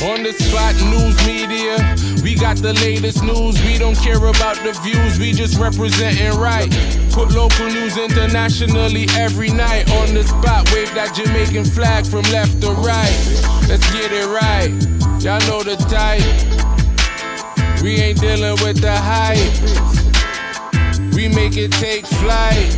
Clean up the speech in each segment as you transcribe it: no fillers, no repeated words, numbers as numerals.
On the spot news media, we got the latest news. We don't care about the views, we just representing right. Put local news internationally every night. On the spot, wave that Jamaican flag from left to right. Let's get it right, y'all know the type. We ain't dealing with the hype, we make it take flight.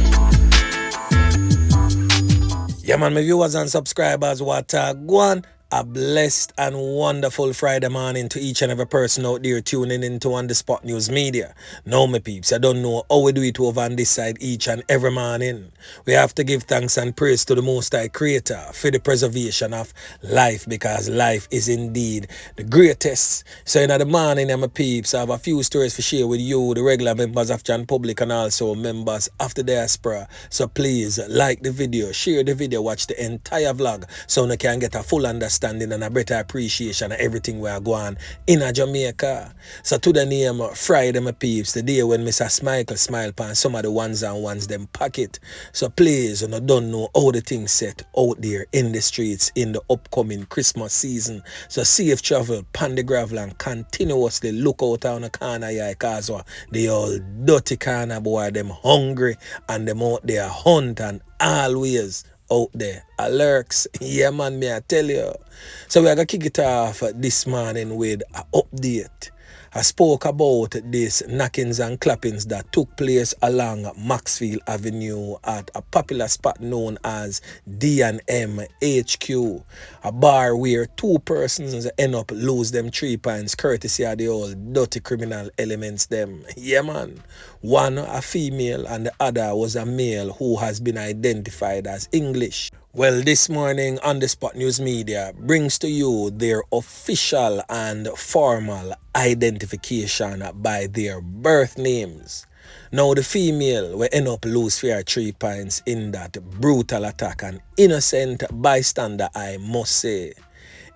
Yeah man, my viewers and subscribers, what go on? A blessed and wonderful Friday morning to each and every person out there tuning into On The Spot News Media. Now my peeps, I don't know how we do it over on this side each and every morning. We have to give thanks and praise to the Most High Creator for the preservation of life, because life is indeed the greatest. So in the morning, my peeps, I have a few stories to share with you, the regular members of John Public and also members of the diaspora. So please like the video, share the video, watch the entire vlog so you can get a full understanding and a better appreciation of everything we are going in a Jamaica. So to the name Friday, my peeps, the day when Mr. Smile pan some of the ones and ones them pocket. So please, you don't know how the things set out there in the streets in the upcoming Christmas season. So safe travel, pan the gravel and continuously look out on the corner here, because the old dirty corner boy, them hungry and them out there hunt and always out there lurks. Yeah man, me I tell you. So we are gonna kick it off this morning with an update. I spoke about this knockings and clappings that took place along Maxfield Avenue at a popular spot known as D&M HQ, a bar where two persons end up lose them 3 pints courtesy of the old dirty criminal elements them. Yeah man, one a female and the other was a male who has been identified as English. Well, this morning On The Spot News Media brings to you their official and formal identification by their birth names. Now, the female will end up lose for 3 pints in that brutal attack. An innocent bystander, I must say,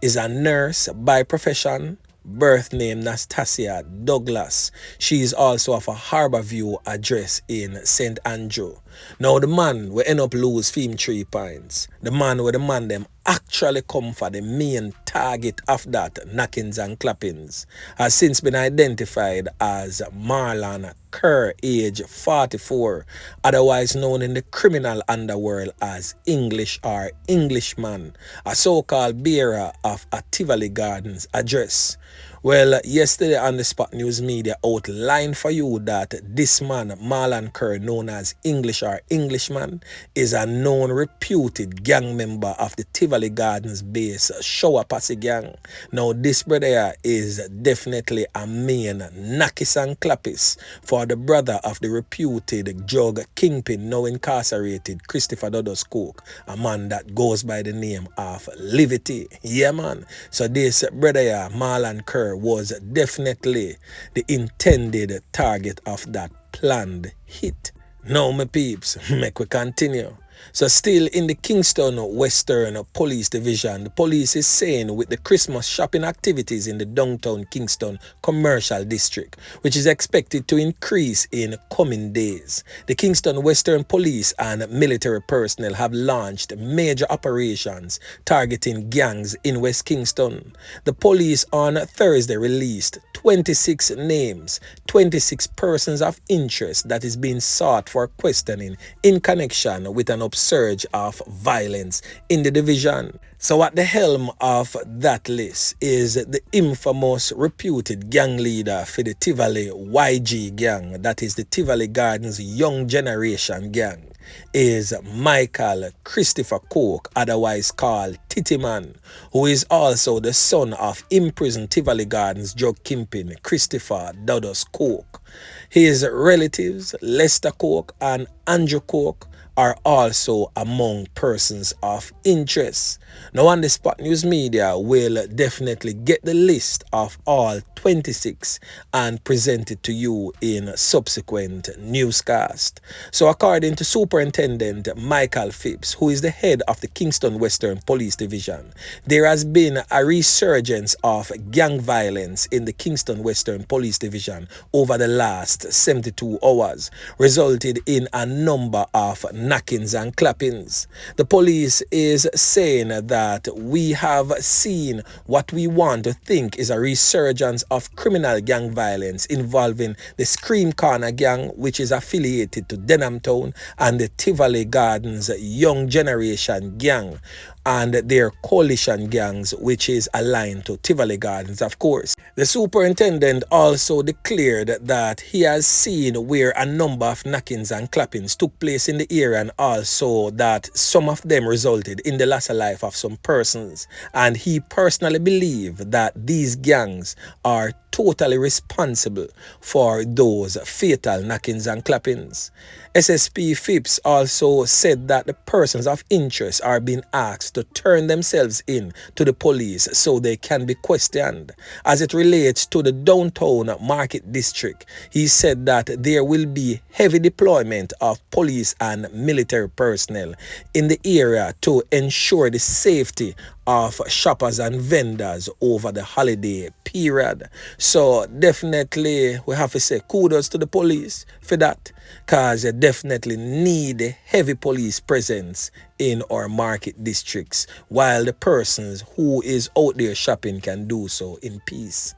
is a nurse by profession. Birth name Nastasia Douglas. She is also of a Harborview address in St. Andrew. Now the man will end up lose him 3 pints. The man with the man them actually come for the main target of that knockings and clappings has since been identified as Marlon Kerr, age 44, otherwise known in the criminal underworld as English or Englishman, a so-called bearer of a Tivoli Gardens address. Well, yesterday On The Spot News Media outlined for you that this man, Marlon Kerr, known as English or Englishman, is a known reputed gang member of the Tivoli Gardens base Shower Posse gang. Now, this brother is definitely a main knockis and clappis for the brother of the reputed drug kingpin now incarcerated Christopher Dudus Cook, a man that goes by the name of Livity. Yeah man, so this brother Marlon Kerr was definitely the intended target of that planned hit. Now my peeps, make we continue. So still in the Kingston Western Police Division, the police is saying with the Christmas shopping activities in the downtown Kingston Commercial District, which is expected to increase in coming days, the Kingston Western Police and military personnel have launched major operations targeting gangs in West Kingston. The police on Thursday released 26 names, 26 persons of interest that is being sought for questioning in connection with an upsurge of violence in the division. So at the helm of that list is the infamous reputed gang leader for the Tivoli YG gang, that is the Tivoli Gardens Young Generation gang, is Michael Christopher Cook, otherwise called Titty Man, who is also the son of imprisoned Tivoli Gardens drug kingpin Christopher Dudus Cook. His relatives, Lester Cook and Andrew Cook, are also among persons of interest. Now On The Spot News Media will definitely get the list of all 26 and present it to you in subsequent newscast. So according to Superintendent Michael Phipps, who is the head of the Kingston Western Police Division, there has been a resurgence of gang violence in the Kingston Western Police Division over the last 72 hours, resulted in a number of knockings and clappings. The police is saying that we have seen what we want to think is a resurgence of criminal gang violence involving the Scream Corner gang, which is affiliated to Denham Town, and the Tivoli Gardens Young Generation gang and their coalition gangs, which is aligned to Tivoli Gardens, of course. The superintendent also declared that he has seen where a number of knockings and clappings took place in the area, and also that some of them resulted in the loss of life of some persons. And he personally believes that these gangs are totally responsible for those fatal knockings and clappings. SSP Phipps also said that the persons of interest are being asked to turn themselves in to the police so they can be questioned. As it relates to the downtown market district, he said that there will be heavy deployment of police and military personnel in the area to ensure the safety of shoppers and vendors over the holiday period. So definitely we have to say kudos to the police for that, because you definitely need a heavy police presence in our market districts while the persons who is out there shopping can do so in peace.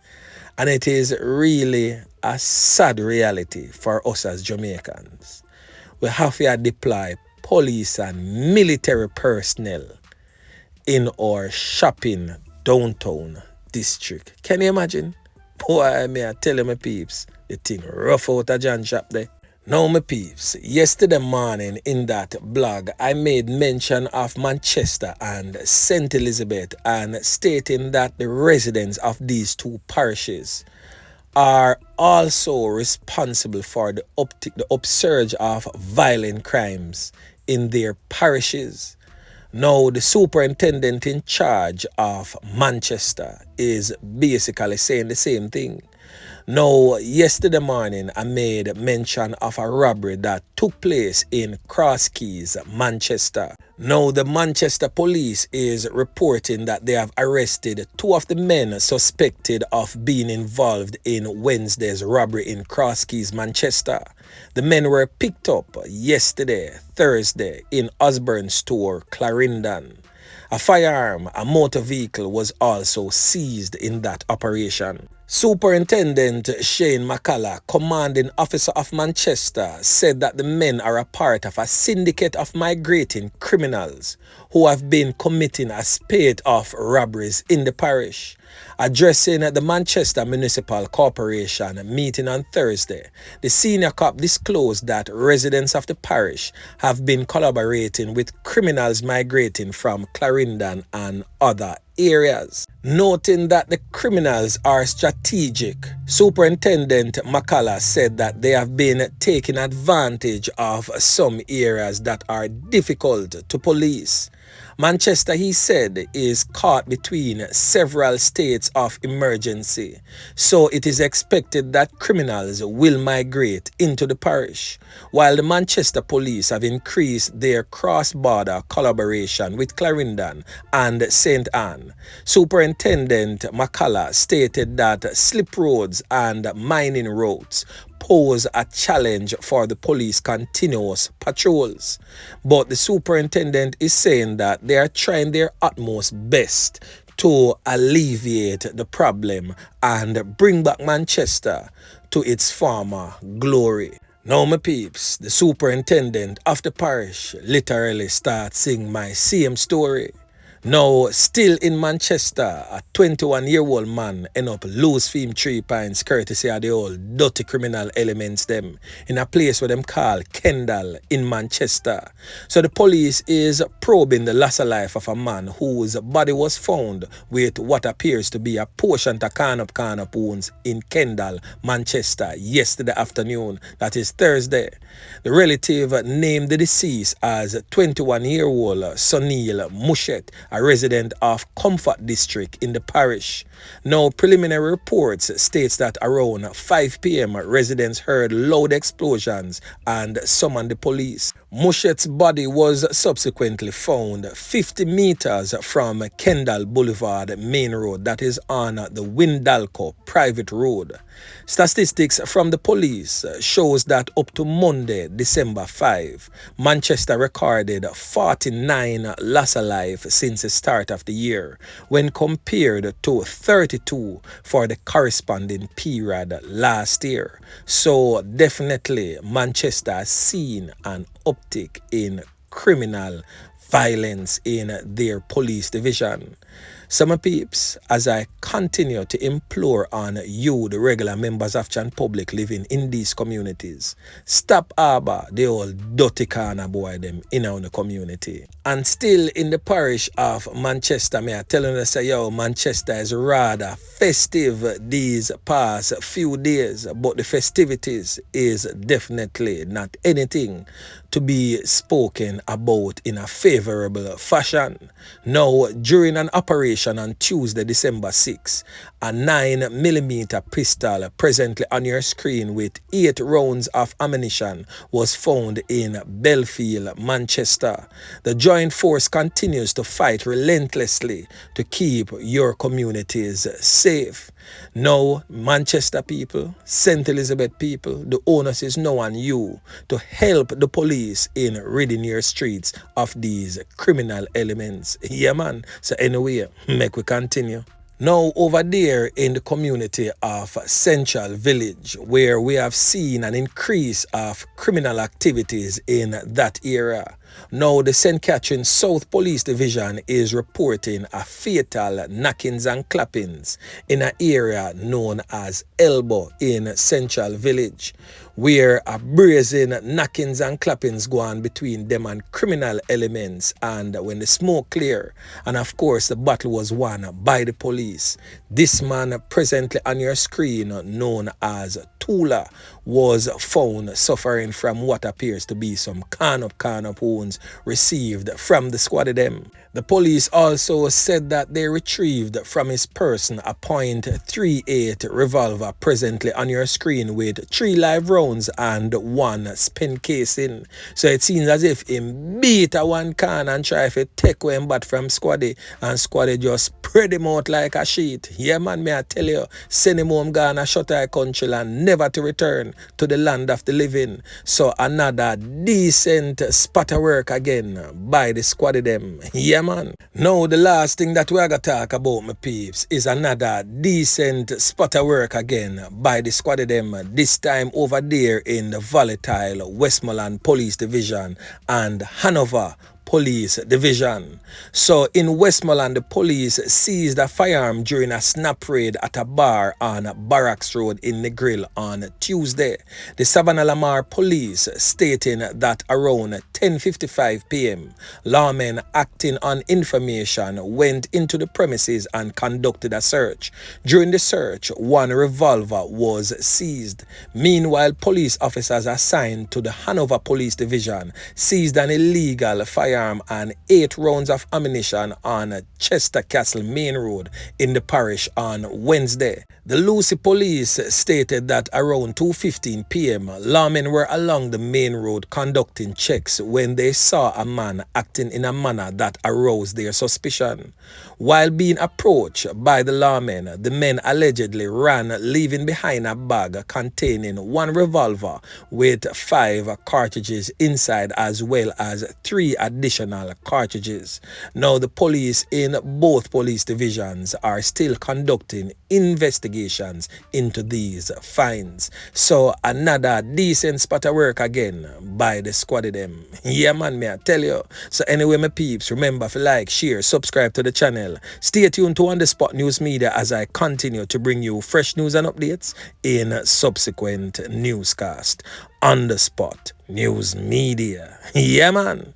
And it is really a sad reality for us as Jamaicans. We have to deploy police and military personnel in our shopping downtown district. Can you imagine? Boy, I tell you, my peeps, the thing rough out of John shop there. Now, my peeps, yesterday morning in that blog, I made mention of Manchester and St. Elizabeth, and stating that the residents of these two parishes are also responsible for the upsurge of violent crimes in their parishes. Now, the superintendent in charge of Manchester is basically saying the same thing. Now, yesterday morning, I made mention of a robbery that took place in Cross Keys, Manchester. Now, the Manchester police is reporting that they have arrested two of the men suspected of being involved in Wednesday's robbery in Cross Keys, Manchester. The men were picked up yesterday, Thursday, in Osborne Store, Clarendon. A firearm, a motor vehicle was also seized in that operation. Superintendent Shane McCullough, commanding officer of Manchester, said that the men are a part of a syndicate of migrating criminals who have been committing a spate of robberies in the parish. Addressing the Manchester Municipal Corporation meeting on Thursday, the senior cop disclosed that residents of the parish have been collaborating with criminals migrating from Clarendon and other areas. Noting that the criminals are strategic, Superintendent McCullough said that they have been taking advantage of some areas that are difficult to police. Manchester, he said, is caught between several states of emergency, so it is expected that criminals will migrate into the parish, while the Manchester police have increased their cross-border collaboration with Clarendon and St. Anne. Superintendent McCullough stated that slip roads and mining routes pose a challenge for the police continuous patrols. But the superintendent is saying that they are trying their utmost best to alleviate the problem and bring back Manchester to its former glory. Now, my peeps, the superintendent of the parish literally starts singing my same story. Now, still in Manchester, a 21-year-old man end up lose him 3 pints courtesy of the old dirty criminal elements them in a place where them call Kendall in Manchester. So the police is probing the loss of life of a man whose body was found with what appears to be a portion of corn-up wounds in Kendall, Manchester yesterday afternoon, that is Thursday. The relative named the deceased as 21-year-old Soniel Mushet, a resident of Comfort District in the parish. Now, preliminary reports states that around 5 p.m. residents heard loud explosions and summoned the police. Mushet's body was subsequently found 50 meters from Kendall Boulevard Main Road, that is on the Windalco private road. Statistics from the police shows that up to Monday, December 5, Manchester recorded 49 loss of life since the start of the year, when compared to 32 for the corresponding period last year. So definitely Manchester has seen an uptick in criminal violence in their police division. So my peeps, as I continue to implore on you, the regular members of Chan Public living in these communities, stop harbor the old dirty corner boy them in our community. And still in the parish of Manchester, me I telling you say, yo, Manchester is rather festive these past few days, but the festivities is definitely not anything to be spoken about in a favorable fashion. Now, during an operation on Tuesday, December 6, a 9mm pistol presently on your screen with 8 rounds of ammunition was found in Belfield, Manchester. The joint force continues to fight relentlessly to keep your communities safe. Now, Manchester people, St. Elizabeth people, the onus is now on you to help the police in ridding your streets of these criminal elements. Yeah, man. So anyway, make we continue. Now, over there in the community of Central Village, where we have seen an increase of criminal activities in that area. Now, the St. Catherine South Police Division is reporting a fatal knockings and clappings in an area known as Elbow in Central Village, where a brazen knockings and clappings go on between them and criminal elements, and when the smoke clear, and of course the battle was won by the police. This man presently on your screen, known as Tula, was found suffering from what appears to be some kind of wounds received from the squad of them. The police also said that they retrieved from his person a .38 revolver presently on your screen with 3 live rounds and 1 spent casing. So it seems as if him beat a one can and try to take away him bat from squaddy, and squaddy just spread him out like a sheet. Yeah man, may I tell you, send him home gone a shut eye country land, never to return to the land of the living. So another decent spot of work again by the squaddy them. Yeah man. Now the last thing that we're gonna talk about, my peeps, is another decent spot of work again by the squad of them, this time over there in the volatile Westmoreland Police Division and Hanover Police Division. So in Westmoreland, the police seized a firearm during a snap raid at a bar on Barracks Road in Negril on Tuesday. The Savannah Lamar police stating that around 10:55 p.m., lawmen acting on information went into the premises and conducted a search. During the search, 1 revolver was seized. Meanwhile, police officers assigned to the Hanover Police Division seized an illegal firearm and 8 rounds of ammunition on Chester Castle Main Road in the parish on Wednesday. The Lucy police stated that around 2:15 p.m, lawmen were along the main road conducting checks when they saw a man acting in a manner that aroused their suspicion. While being approached by the lawmen, the men allegedly ran, leaving behind a bag containing 1 revolver with 5 cartridges inside, as well as 3 additional cartridges. Now, the police in both police divisions are still conducting investigations into these finds. So another decent spot of work again by the squad of them. Yeah man, may I tell you. So anyway, my peeps, remember to like, share, subscribe to the channel. Stay tuned to On The Spot News Media as I continue to bring you fresh news and updates in subsequent newscast. On The Spot News Media. Yeah man.